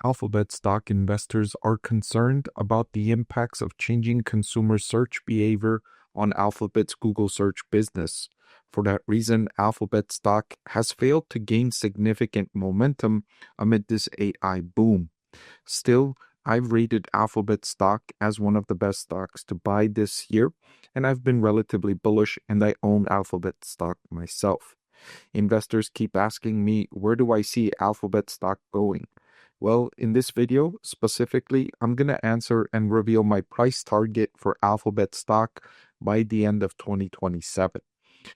Alphabet stock investors are concerned about the impacts of changing consumer search behavior on Alphabet's Google search business. For that reason, Alphabet stock has failed to gain significant momentum amid this AI boom. Still, I've rated Alphabet stock as one of the best stocks to buy this year, and I've been relatively bullish, and I own Alphabet stock myself. Investors keep asking me, where do I see Alphabet stock going? Well, in this video, specifically, I'm going to answer and reveal my price target for Alphabet stock by the end of 2027.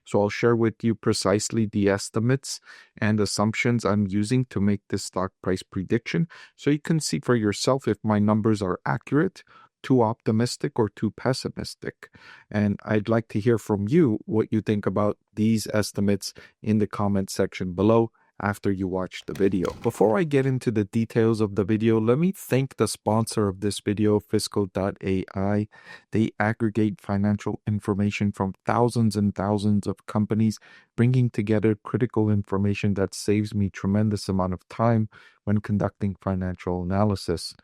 So I'll share with you precisely the estimates and assumptions I'm using to make this stock price prediction, so you can see for yourself if my numbers are accurate, too optimistic, or too pessimistic. And I'd like to hear from you what you think about these estimates in the comment section below after you watch the video. Before I get into the details of the video, let me thank the sponsor of this video, Fiscal.ai. They aggregate financial information from thousands and thousands of companies, bringing together critical information that saves me tremendous amount of time when conducting financial analysis.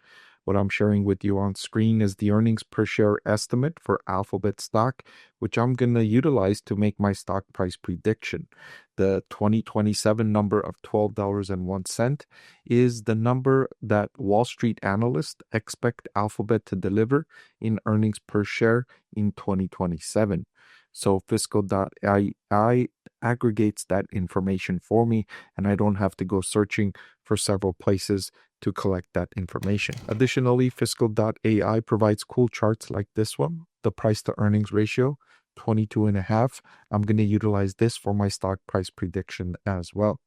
What I'm sharing with you on screen is the earnings per share estimate for Alphabet stock, which I'm going to utilize to make my stock price prediction. The 2027 number of $12.01 is the number that Wall Street analysts expect Alphabet to deliver in earnings per share in 2027. So Fiscal.ai aggregates that information for me, and I don't have to go searching for several places to collect that information. Additionally, Fiscal.ai provides cool charts like this one, the price to earnings ratio, 22.5. I'm going to utilize this for my stock price prediction as well.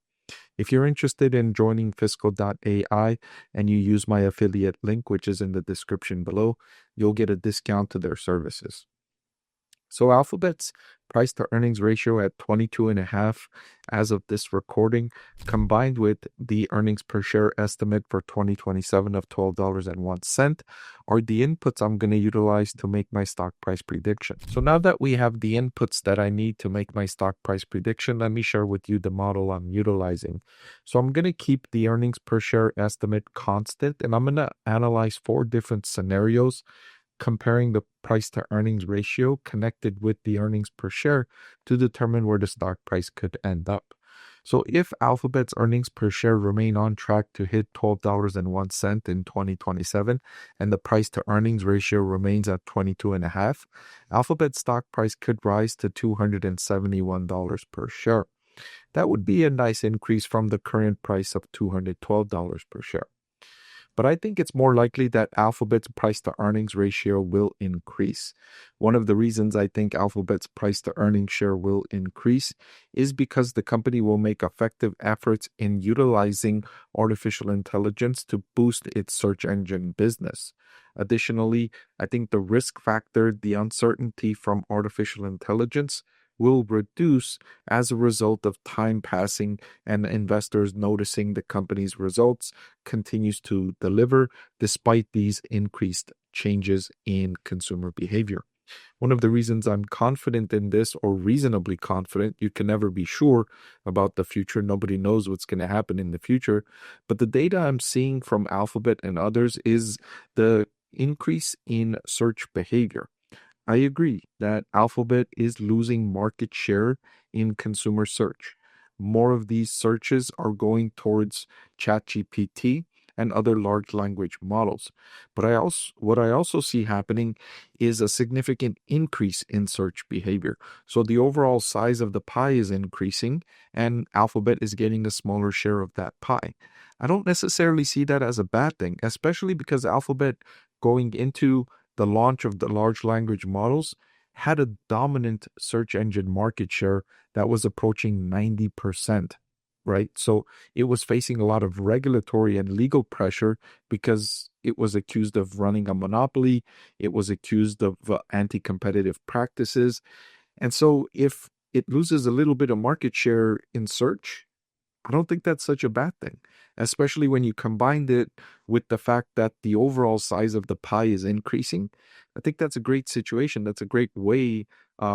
If you're interested in joining Fiscal.ai and you use my affiliate link, which is in the description below, you'll get a discount to their services. So Alphabet's price to earnings ratio at 22.5 as of this recording, combined with the earnings per share estimate for 2027 of $12.01, are the inputs I'm going to utilize to make my stock price prediction. So now that we have the inputs that I need to make my stock price prediction, let me share with you the model I'm utilizing. So I'm going to keep the earnings per share estimate constant, and I'm going to analyze 4 different scenarios comparing the price to earnings ratio connected with the earnings per share to determine where the stock price could end up. So if Alphabet's earnings per share remain on track to hit $12.01 in 2027 and the price to earnings ratio remains at 22.5, Alphabet's stock price could rise to $271 per share. That would be a nice increase from the current price of $212 per share. But I think it's more likely that Alphabet's price to earnings ratio will increase. One of the reasons I think Alphabet's price to earnings share will increase is because the company will make effective efforts in utilizing artificial intelligence to boost its search engine business. Additionally, I think the risk factor, the uncertainty from artificial intelligence, will reduce as a result of time passing and investors noticing the company's results continues to deliver despite these increased changes in consumer behavior. One of the reasons I'm confident in this, or reasonably confident, you can never be sure about the future. Nobody knows what's going to happen in the future. But the data I'm seeing from Alphabet and others is the increase in search behavior. I agree that Alphabet is losing market share in consumer search. More of these searches are going towards ChatGPT and other large language models. But what I also see happening is a significant increase in search behavior. So the overall size of the pie is increasing and Alphabet is getting a smaller share of that pie. I don't necessarily see that as a bad thing, especially because Alphabet going into the launch of the large language models had a dominant search engine market share that was approaching 90%, right? So it was facing a lot of regulatory and legal pressure because it was accused of running a monopoly. It was accused of anti-competitive practices. And so if it loses a little bit of market share in search, I don't think that's such a bad thing, especially when you combined it with the fact that the overall size of the pie is increasing. I think that's a great situation. That's a great way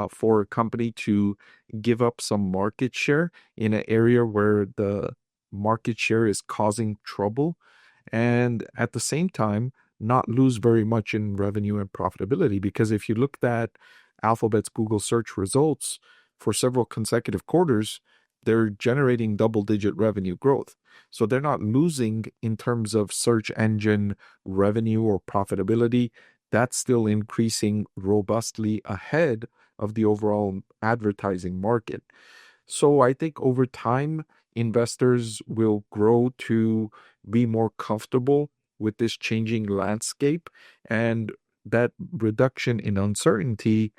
for a company to give up some market share in an area where the market share is causing trouble. and at the same time, not lose very much in revenue and profitability. Because if you looked at Alphabet's Google search results for several consecutive quarters, they're generating double-digit revenue growth. So they're not losing in terms of search engine revenue or profitability. That's still increasing robustly ahead of the overall advertising market. So I think over time, investors will grow to be more comfortable with this changing landscape, and that reduction in uncertainty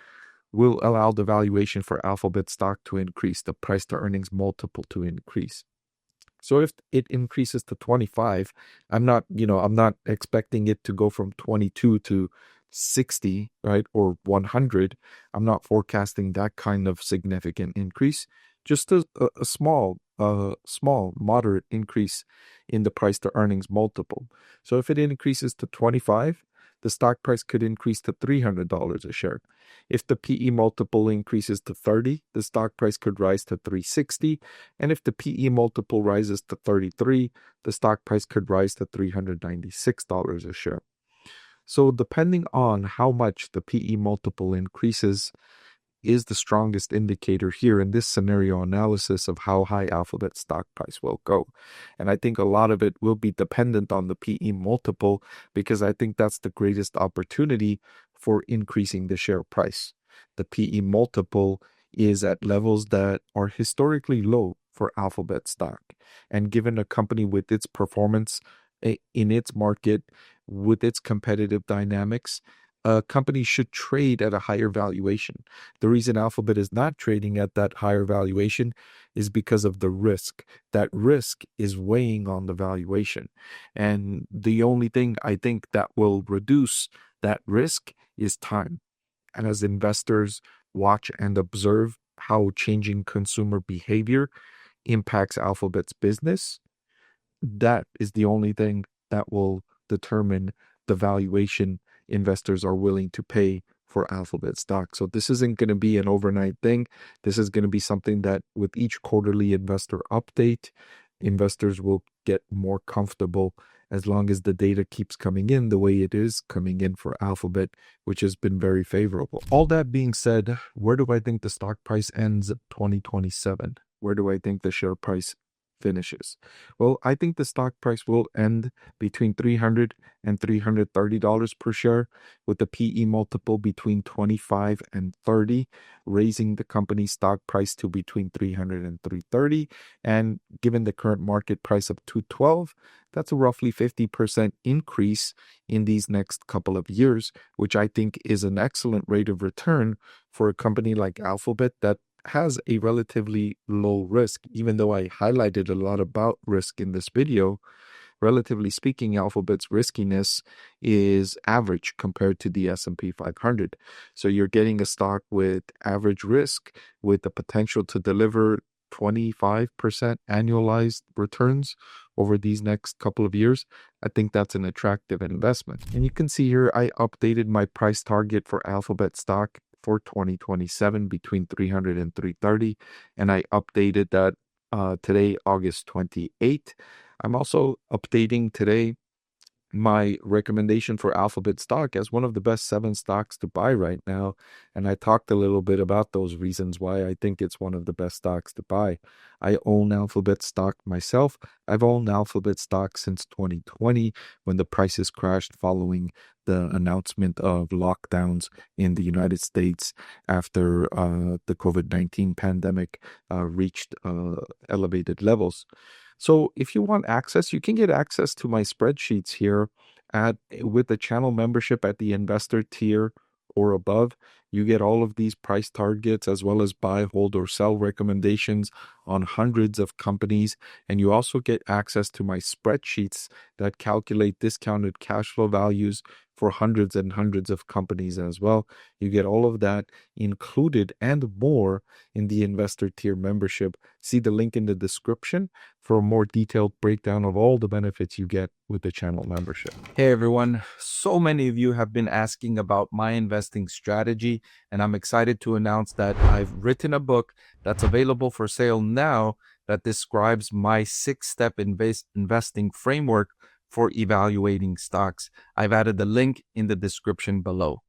will allow the valuation for Alphabet stock to increase, the price to earnings multiple to increase. So if it increases to 25, I'm not expecting it to go from 22 to 60, right? Or 100. I'm not forecasting that kind of significant increase, just a small, moderate increase in the price to earnings multiple. So if it increases to 25, the stock price could increase to $300 a share. If the PE multiple increases to 30, the stock price could rise to 360. And if the PE multiple rises to 33, the stock price could rise to $396 a share. So depending on how much the PE multiple increases is the strongest indicator here in this scenario analysis of how high Alphabet stock price will go. And I think a lot of it will be dependent on the PE multiple, because I think that's the greatest opportunity for increasing the share price. The PE multiple is at levels that are historically low for Alphabet stock. And given a company with its performance in its market, with its competitive dynamics, a company should trade at a higher valuation. The reason Alphabet is not trading at that higher valuation is because of the risk. That risk is weighing on the valuation. And the only thing I think that will reduce that risk is time. And as investors watch and observe how changing consumer behavior impacts Alphabet's business, that is the only thing that will determine the valuation investors are willing to pay for Alphabet stock. So this isn't going to be an overnight thing. This is going to be something that with each quarterly investor update, investors will get more comfortable as long as the data keeps coming in the way it is coming in for Alphabet, which has been very favorable. All that being said, where do I think the stock price ends 2027? Where do I think the share price finishes? Well, I think the stock price will end between $300 and $330 per share, with the PE multiple between 25 and 30, raising the company's stock price to between 300 and 330. And given the current market price of 212, that's a roughly 50% increase in these next couple of years, which I think is an excellent rate of return for a company like Alphabet that has a relatively low risk. Even though I highlighted a lot about risk in this video, relatively speaking, Alphabet's riskiness is average compared to the S&P 500. So you're getting a stock with average risk with the potential to deliver 25% annualized returns over these next couple of years. I think that's an attractive investment. And you can see here, I updated my price target for Alphabet stock for 2027 between 300 and 330. And I updated that today, August 28th. I'm also updating today my recommendation for Alphabet stock as one of the best 7 stocks to buy right now. And I talked a little bit about those reasons why I think it's one of the best stocks to buy. I own Alphabet stock myself. I've owned Alphabet stock since 2020 when the prices crashed following the announcement of lockdowns in the United States after the COVID-19 pandemic reached elevated levels. So if you want access, you can get access to my spreadsheets here with the channel membership at the investor tier or above. You get all of these price targets as well as buy, hold, or sell recommendations on hundreds of companies. And you also get access to my spreadsheets that calculate discounted cash flow values for hundreds and hundreds of companies as well. You get all of that included and more in the investor tier membership. See the link in the description for a more detailed breakdown of all the benefits you get with the channel membership. Hey everyone, so many of you have been asking about my investing strategy, and I'm excited to announce that I've written a book that's available for sale now that describes my 6-step investing framework for evaluating stocks. I've added the link in the description below.